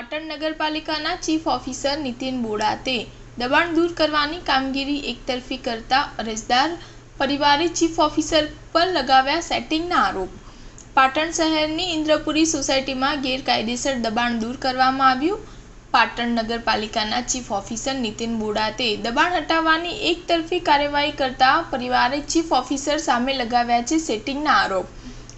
પાટણ નગરપાલિકાના chief officer Nitin બોડાતે દબાણ દૂર કરવાની કામગીરી એકતરફી કરતા અરજદાર પરિવારે ચીફ ઓફિસર પર લગાવ્યા સેટિંગના આરોપ। પાટણ શહેરની ઇન્દ્રપુરી સોસાયટીમાં ગેરકાયદેસર દબાણ દૂર કરવામાં આવ્યું। પાટણ નગરપાલિકાના ચીફ ઓફિસર નીતિન બોડાતે દબાણ હટાવવાની એકતરફી કાર્યવાહી કરતા પરિવારે ચીફ ઓફિસર સામે લગાવ્યા છે સેટિંગના આરોપ।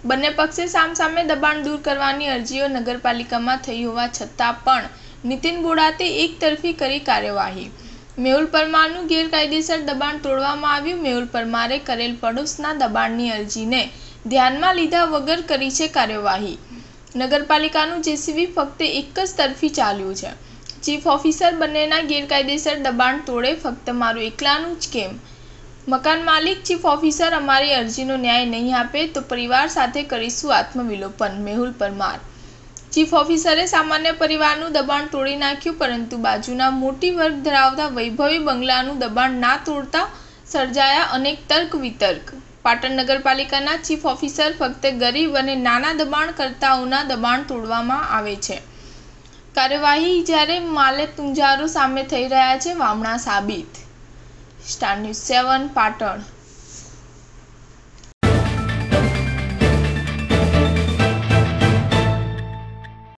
બંને પક્ષે સામસામે દબાણ દૂર કરવાની અરજીઓ નગરપાલિકામાં થઈ હોવા છતાં પણ નીતિન બોડાતે એકતરફી કરી કાર્યવાહી। મેહુલ પરમારનું ગેરકાયદેસર દબાણ તોડવામાં આવ્યું। મેહુલ પરમારે કરેલ પડોશના દબાણની અરજીને ધ્યાનમાં લીધા વગર કરી છે કાર્યવાહી। નગરપાલિકાનું જેસીબી ફક્ત એક જ તરફી ચાલ્યું છે। ચીફ ઓફિસર બંનેના ગેરકાયદેસર દબાણ તોડે, ફક્ત મારું એકલાનું જ કેમ? મકાન માલિક ચીફ ઓફિસર અમારી અરજીનો ન્યાય નહીં આપે તો પરિવાર સાથે કરીશું આત્મવિલોપન। મેહુલ પરમાર। ચીફ ઓફિસરે સામાન્ય પરિવારનું દબાણ તોડી નાખ્યું, પરંતુ બાજુના મોટી વર્ગ ધરાવતા વૈભવી બંગલાનું દબાણ ના તોડતા સર્જાયા અનેક તર્ક વિતર્ક। પાટણ નગરપાલિકાના ચીફ ઓફિસર ફક્ત ગરીબ અને નાના દબાણકર્તાઓના દબાણ તોડવામાં આવે છે। કાર્યવાહી જ્યારે માલે તુંજારો સામે થઈ રહ્યા છે વામણા સાબિત। Star news 7 Patan.